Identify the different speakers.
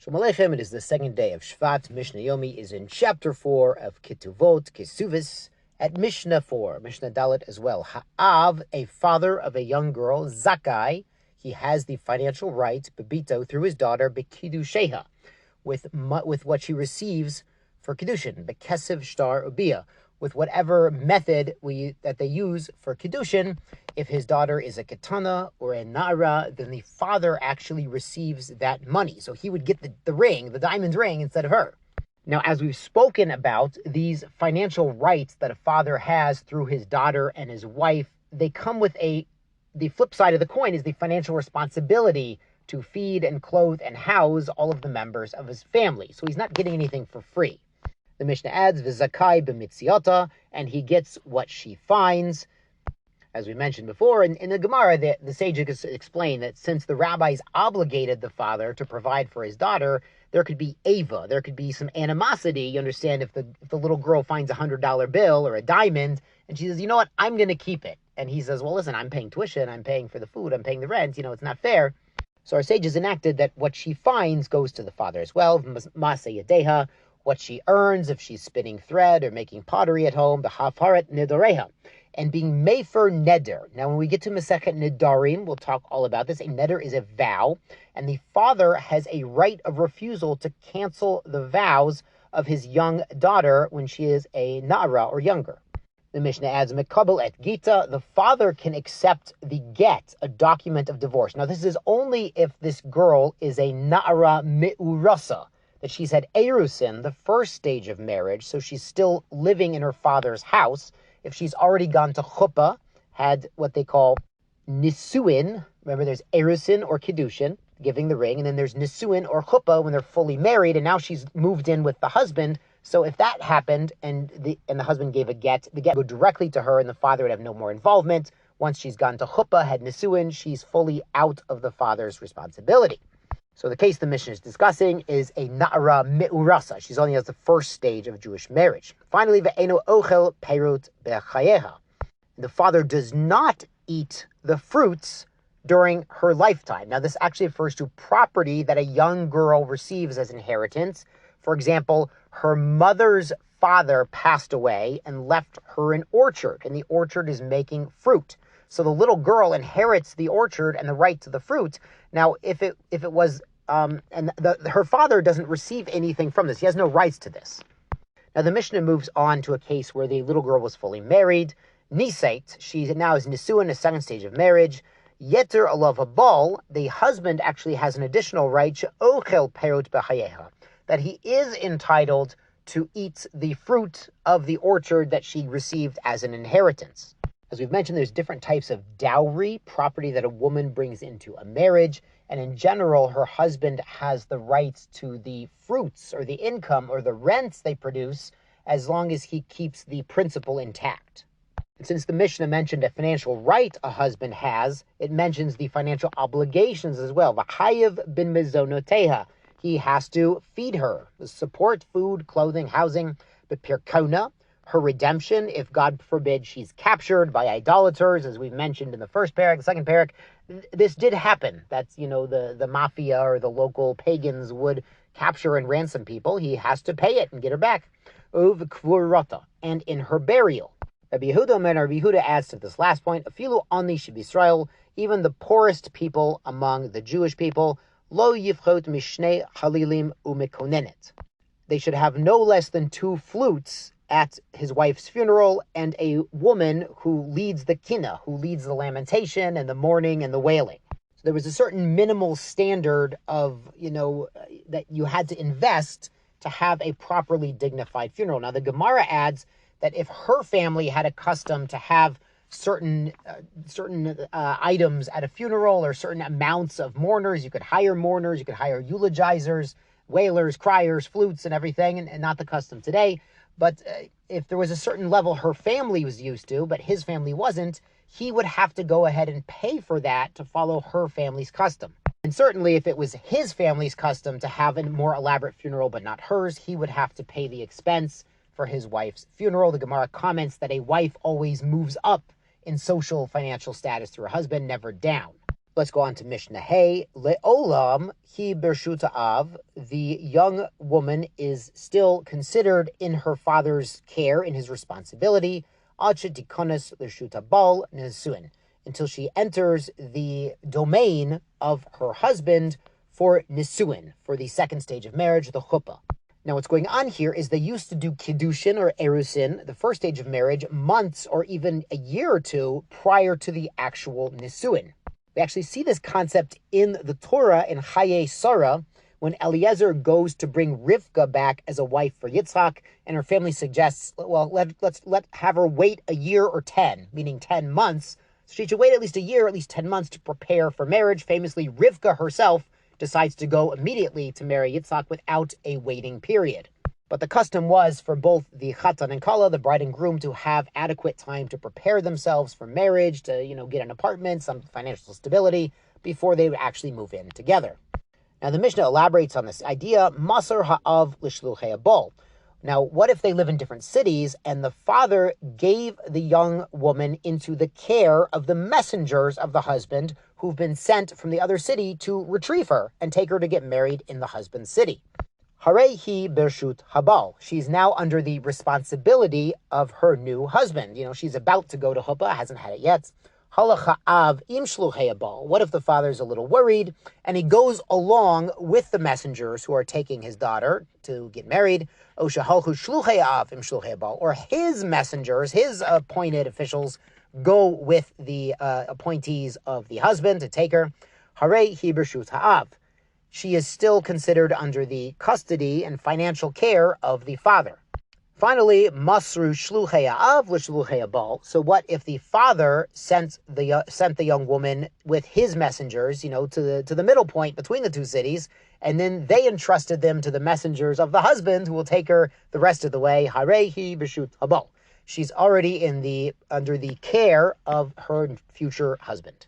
Speaker 1: Shalom Aleichem, it is the second day of Shvat. Mishnah Yomi is in chapter 4 of Ketubot, Kesuvos, at Mishnah 4, Mishnah Dalet as well. Ha'av, a father of a young girl, Zakai, he has the financial right, Bebito, through his daughter, Bekidusheha, with what she receives for Kiddushin, Bekesev Shtar Ubia, with whatever method that they use for Kiddushin. If his daughter is a Ketana or a Na'ara, then the father actually receives that money. So he would get the ring, the diamond ring, instead of her. Now, as we've spoken about, these financial rights that a father has through his daughter and his wife, they come with the flip side of the coin is the financial responsibility to feed and clothe and house all of the members of his family. So he's not getting anything for free. The Mishnah adds, V'zakai b'mitziata, and he gets what she finds. As we mentioned before, in the Gemara, the sages explain that since the rabbis obligated the father to provide for his daughter, there could be ava, there could be some animosity. You understand, if the little girl finds a $100 bill or a diamond, and she says, you know what, I'm going to keep it. And he says, well, listen, I'm paying tuition, I'm paying for the food, I'm paying the rent, it's not fair. So our sages enacted that what she finds goes to the father as well. Masa yadeha, what she earns if she's spinning thread or making pottery at home, the hafaret nidoreha, and being mefer neder. Now, when we get to Masechet Nedarim, we'll talk all about this. A neder is a vow, and the father has a right of refusal to cancel the vows of his young daughter when she is a na'ara or younger. The Mishnah adds, Mekabel et gita, the father can accept the get, a document of divorce. Now, this is only if this girl is a na'ara me'urasa, that she's had erusin, the first stage of marriage, so she's still living in her father's house. If she's already gone to chuppah, had what they call nisuin, remember there's erusin or kiddushin, giving the ring, and then there's nisuin or chuppah when they're fully married, and now she's moved in with the husband. So if that happened and the husband gave the get would go directly to her, and the father would have no more involvement. Once she's gone to chuppah, had nisuin, she's fully out of the father's responsibility. So the case the Mishnah is discussing is a na'ara me'urasa. She's only at the first stage of Jewish marriage. Finally, ve'eno ochel peirut bechayeha. The father does not eat the fruits during her lifetime. Now, this actually refers to property that a young girl receives as inheritance. For example, her mother's father passed away and left her an orchard, and the orchard is making fruit. So the little girl inherits the orchard and the right to the fruit. Now, if it was, her father doesn't receive anything from this. He has no rights to this. Now, the Mishnah moves on to a case where the little girl was fully married. Nisait, she now is nisuin, a second stage of marriage. Yeter alav habal, the husband actually has an additional right, she'ochel perot b'chayeha, that he is entitled to eat the fruit of the orchard that she received as an inheritance. As we've mentioned, there's different types of dowry, property that a woman brings into a marriage, and in general, her husband has the rights to the fruits or the income or the rents they produce as long as he keeps the principal intact. And since the Mishnah mentioned a financial right a husband has, it mentions the financial obligations as well. V'chayev bin mezonoteha, he has to feed her, support, food, clothing, housing, but pirkona, her redemption, if God forbid she's captured by idolaters, as we've mentioned in the first parak, the second parak, this did happen. That's, the mafia or the local pagans would capture and ransom people. He has to pay it and get her back. Uv kvurata, and in her burial. Rabbi Yehuda adds to this last point, afilu ani sheb'Yisrael, even the poorest people among the Jewish people, lo yivchot mishnei halilim umekonenet. They should have no less than 2 flutes at his wife's funeral, and a woman who leads the kina, who leads the lamentation and the mourning and the wailing. So there was a certain minimal standard of, that you had to invest to have a properly dignified funeral. Now, the Gemara adds that if her family had a custom to have certain items at a funeral or certain amounts of mourners, you could hire mourners, you could hire eulogizers, wailers, criers, flutes, and everything, and not the custom today. But if there was a certain level her family was used to, but his family wasn't, he would have to go ahead and pay for that to follow her family's custom. And certainly if it was his family's custom to have a more elaborate funeral but not hers, he would have to pay the expense for his wife's funeral. The Gemara comments that a wife always moves up in social financial status through her husband, never down. Let's go on to Mishnah. Hey, le'olam hi bershuta av. The young woman is still considered in her father's care, in his responsibility. Ad shetikonos l'shuta bal nesuin, until she enters the domain of her husband for nisuin, for the second stage of marriage, the chuppah. Now, what's going on here is they used to do kiddushin or erusin, the first stage of marriage, months or even a year or two prior to the actual nisuin. We actually see this concept in the Torah in Chaye Sarah, when Eliezer goes to bring Rivka back as a wife for Yitzchak, and her family suggests, well, let's have her wait a year or 10, meaning 10 months. So she should wait at least a year, at least 10 months to prepare for marriage. Famously, Rivka herself decides to go immediately to marry Yitzchak without a waiting period. But the custom was for both the Chatan and Kala, the bride and groom, to have adequate time to prepare themselves for marriage, to, get an apartment, some financial stability, before they would actually move in together. Now, the Mishnah elaborates on this idea, Masar ha'av l'shluchei abol. Now, what if they live in different cities and the father gave the young woman into the care of the messengers of the husband who've been sent from the other city to retrieve her and take her to get married in the husband's city? Harehi bershut habal. She's now under the responsibility of her new husband. She's about to go to chuppah, hasn't had it yet. Halacha'av im shluchei habal. What if the father's a little worried and he goes along with the messengers who are taking his daughter to get married? O shahalchu shluchei av im shluchei habal. Or his messengers, his appointed officials, go with the appointees of the husband to take her. Harehi bershut ha'av. She is still considered under the custody and financial care of the father. Finally, masru shluchei ha'av l'shluchei habal. So what if the father sent the young woman with his messengers, to the middle point between the two cities, and then they entrusted them to the messengers of the husband, who will take her the rest of the way? Harehi b'shut habal. She's already under the care of her future husband.